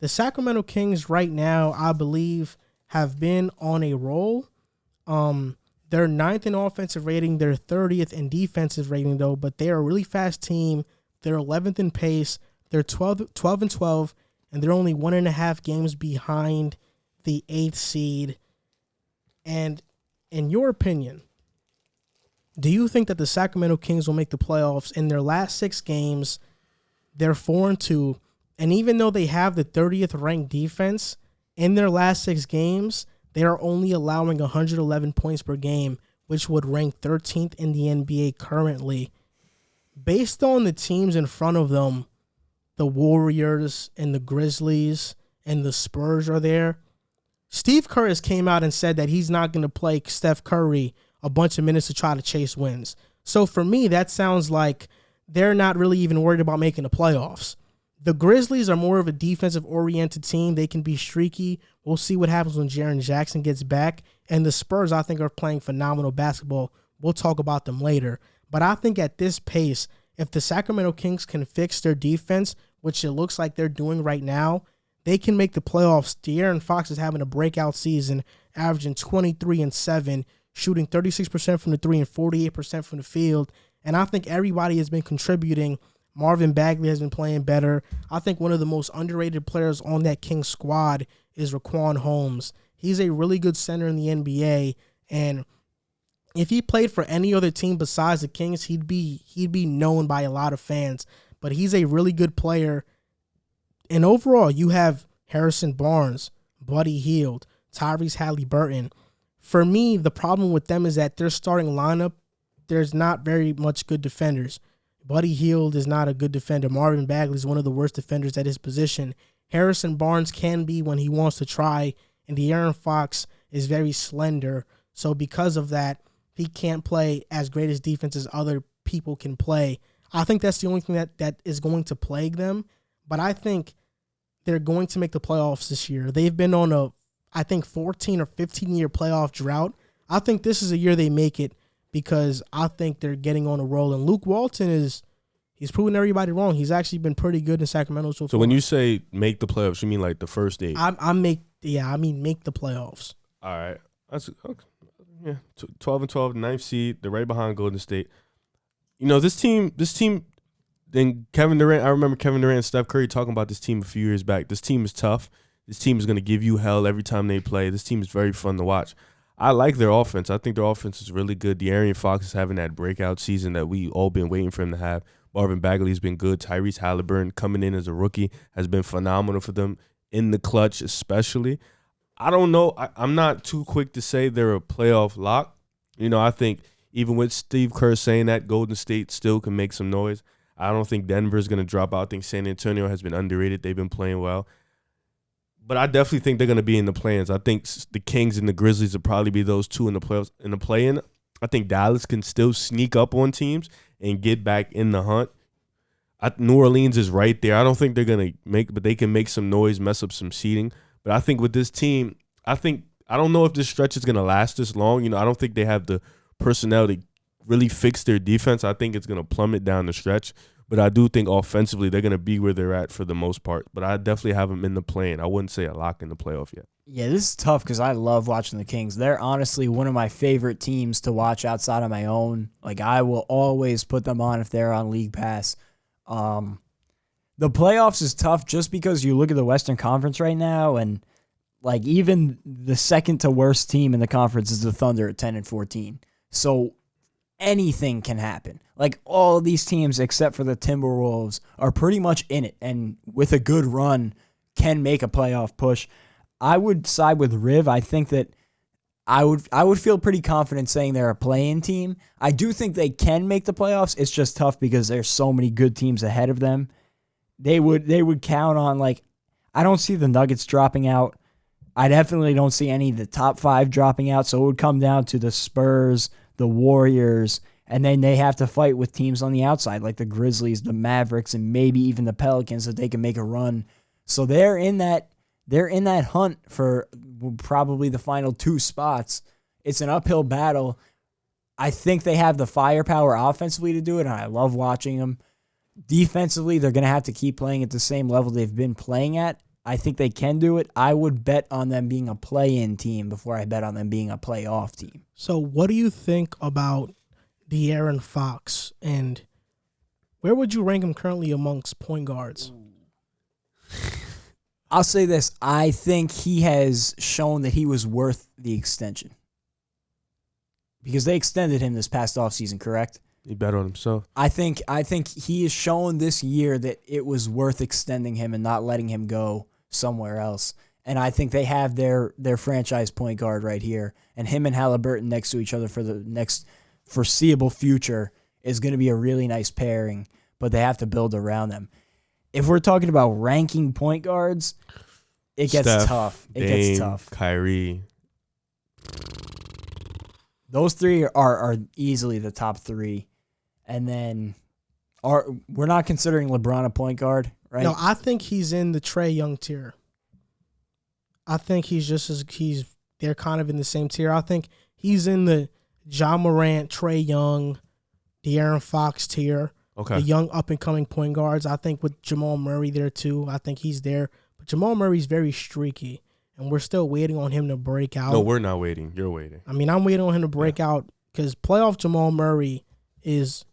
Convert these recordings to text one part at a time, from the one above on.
The Sacramento Kings right now, I believe, have been on a roll. They're 9th in offensive rating. They're 30th in defensive rating, though, but they are a really fast team. They're 11th in pace. They're 12-12, and they're only 1.5 games behind the 8th seed. And in your opinion, do you think that the Sacramento Kings will make the playoffs? In their last 6 games, they're 4-2, and even though they have the 30th ranked defense, in their last 6 games, they are only allowing 111 points per game, which would rank 13th in the NBA currently. Based on the teams in front of them, the Warriors and the Grizzlies and the Spurs are there. Steve Kerr has came out and said that he's not going to play Steph Curry a bunch of minutes to try to chase wins. So for me, that sounds like they're not really even worried about making the playoffs. The Grizzlies are more of a defensive-oriented team. They can be streaky. We'll see what happens when Jaren Jackson gets back. And the Spurs, I think, are playing phenomenal basketball. We'll talk about them later. But I think at this pace, if the Sacramento Kings can fix their defense, which it looks like they're doing right now, they can make the playoffs. De'Aaron Fox is having a breakout season, averaging 23-7, shooting 36% from the 3 and 48% from the field. And I think everybody has been contributing. Marvin Bagley has been playing better. I think one of the most underrated players on that Kings squad is Raquan Holmes. He's a really good center in the NBA, and if he played for any other team besides the Kings, he'd be known by a lot of fans. But he's a really good player. And overall, you have Harrison Barnes, Buddy Hield, Tyrese Halliburton. For me, the problem with them is that their starting lineup, there's not very much good defenders. Buddy Hield is not a good defender. Marvin Bagley is one of the worst defenders at his position. Harrison Barnes can be when he wants to try, and De'Aaron Fox is very slender. So because of that, he can't play as great as defense as other people can play. I think that's the only thing that is going to plague them. But I think they're going to make the playoffs this year. They've been on a, I think, 14 or 15-year playoff drought. I think this is a year they make it, because I think they're getting on a roll. And Luke Walton he's proven everybody wrong. He's actually been pretty good in Sacramento so far. So when you say make the playoffs, you mean like the first 8? I mean make the playoffs. All right. That's okay. Yeah, 12-12, 9th seed. They're right behind Golden State. You know, this team, then Kevin Durant, I remember Kevin Durant and Steph Curry talking about this team a few years back. This team is tough. This team is going to give you hell every time they play. This team is very fun to watch. I like their offense. I think their offense is really good. De'Aaron Fox is having that breakout season that we all been waiting for him to have. Marvin Bagley's been good. Tyrese Halliburton coming in as a rookie has been phenomenal for them in the clutch especially. I don't know. I'm not too quick to say they're a playoff lock. You know, I think even with Steve Kerr saying that, Golden State still can make some noise. I don't think Denver's going to drop out. I think San Antonio has been underrated. They've been playing well. But I definitely think they're going to be in the play-ins. I think the Kings and the Grizzlies will probably be those two in the playoffs. In the play-in, I think Dallas can still sneak up on teams and get back in the hunt. New Orleans is right there. I don't think they're going to but they can make some noise, mess up some seeding. But I think with this team, I don't know if this stretch is going to last this long. You know, I don't think they have the personnel to really fix their defense. I think it's going to plummet down the stretch. But I do think offensively they're going to be where they're at for the most part. But I definitely have them in the play-in. I wouldn't say a lock in the playoff yet. Yeah, this is tough because I love watching the Kings. They're honestly one of my favorite teams to watch outside of my own. Like, I will always put them on if they're on League Pass. The playoffs is tough just because you look at the Western Conference right now, and like even the second to worst team in the conference is the Thunder at 10-14. So anything can happen. Like, all of these teams except for the Timberwolves are pretty much in it, and with a good run can make a playoff push. I would side with Riv. I think that I would feel pretty confident saying they're a play-in team. I do think they can make the playoffs. It's just tough because there's so many good teams ahead of them. They would count on, like, I don't see the Nuggets dropping out. I definitely don't see any of the top 5 dropping out, so it would come down to the Spurs, the Warriors, and then they have to fight with teams on the outside like the Grizzlies, the Mavericks, and maybe even the Pelicans that they can make a run. So they're in that hunt for probably the final 2 spots. It's an uphill battle. I think they have the firepower offensively to do it, and I love watching them. Defensively, they're going to have to keep playing at the same level they've been playing at. I think they can do it. I would bet on them being a play-in team before I bet on them being a playoff team. So what do you think about De'Aaron Fox, and where would you rank him currently amongst point guards? I'll say this. I think he has shown that he was worth the extension. Because they extended him this past offseason, correct? He bet on himself. I think he has shown this year that it was worth extending him and not letting him go somewhere else. And I think they have their franchise point guard right here. And him and Halliburton next to each other for the next foreseeable future is going to be a really nice pairing, but they have to build around them. If we're talking about ranking point guards, it gets Steph, tough. It Dame, gets tough. Kyrie. Those three are easily the top three. And then we're not considering LeBron a point guard, right? No, I think he's in the Trae Young tier. I think they're kind of in the same tier. I think he's in the Ja Morant, Trae Young, De'Aaron Fox tier. Okay. The young up-and-coming point guards. I think with Jamal Murray there too. I think he's there. But Jamal Murray's very streaky, and we're still waiting on him to break out. No, we're not waiting. You're waiting. I mean, I'm waiting on him to break out because playoff Jamal Murray is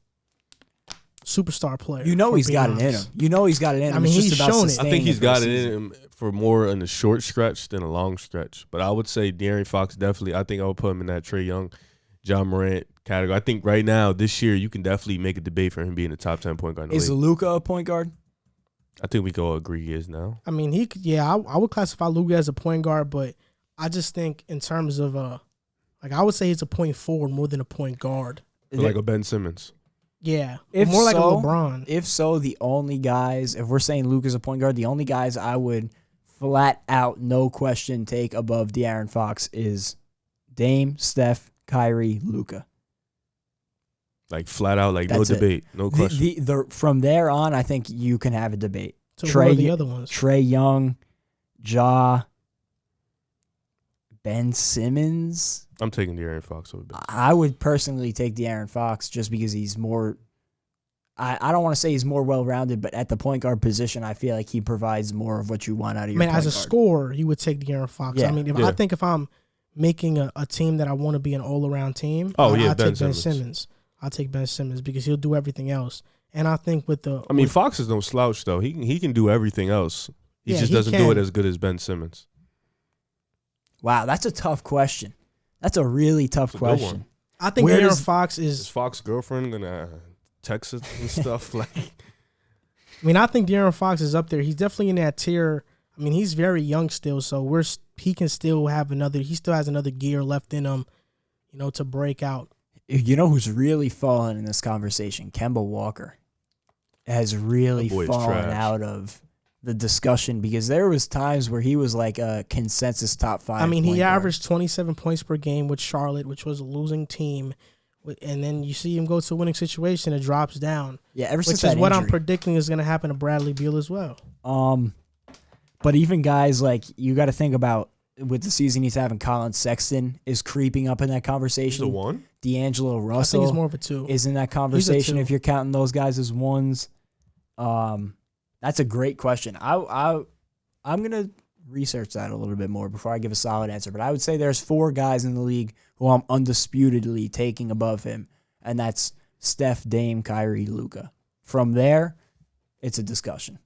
superstar player. You know for he's being got it in him. honest. You know he's got it in him. I mean, It's he's just about shown it. I sustaining think he's for got the it season. in him for more in the short stretch than a long stretch. But I would say De'Aaron Fox definitely. I think I would put him in that Trae Young, Ja Morant category. I think right now, this year, you can definitely make a debate for him being the top 10 point guard in the Is league. Luka a point guard? I think we can all agree he is now. I mean, he could. Yeah, I would classify Luka as a point guard, but I just think in terms of I would say he's a point forward more than a point guard. Like a Ben Simmons. Yeah, If more like a so, LeBron. If so, the only guys, if we're saying Luka's a point guard, the only guys I would flat out, no question, take above De'Aaron Fox is Dame, Steph, Kyrie, Luka. Like flat out, like That's no it. debate, no question. From there on, I think you can have a debate. So what are the other ones? Trae Young, Ja, Ben Simmons. I'm taking De'Aaron Fox over Ben. I would personally take De'Aaron Fox just because he's more. I don't want to say he's more well-rounded, but at the point guard position, I feel like he provides more of what you want out of your point as a guard. scorer, you would take De'Aaron Fox. Yeah. I mean, if I'm making a team that I want to be an all-around team, Oh, yeah, I'll Ben take Ben Simmons. Simmons. I'll take Ben Simmons because he'll do everything else. And I think with the I mean, Fox is no slouch though. He can do everything else. He just doesn't do it as good as Ben Simmons. Wow, that's a tough question. That's a really tough It's a good question. one. I think Where De'Aaron does- Fox Is is. Fox's girlfriend gonna text us and stuff? Like, I mean, I think De'Aaron Fox is up there. He's definitely in that tier. I mean, he's very young still, so he can still have another. He still has another gear left in him, to break out. You know who's really fallen in this conversation? Kemba Walker has really That boy is fallen trash. out of the discussion because there was times where he was like a consensus top 5. I mean, he point guard. averaged 27 points per game with Charlotte, which was a losing team. And then you see him go to a winning situation, it drops down. Yeah, ever since Which is that what I'm injury. predicting is going to happen to Bradley Beal as well. But even guys like you got to think about with the season he's having, Colin Sexton is creeping up in that he's conversation. the one. D'Angelo I think Russell he's more of a 2. is in that conversation two. if you're counting those guys as ones. That's a great question. I'm gonna research that a little bit more before I give a solid answer. But I would say there's 4 guys in the league who I'm undisputedly taking above him, and that's Steph, Dame, Kyrie, Luka. From there, it's a discussion.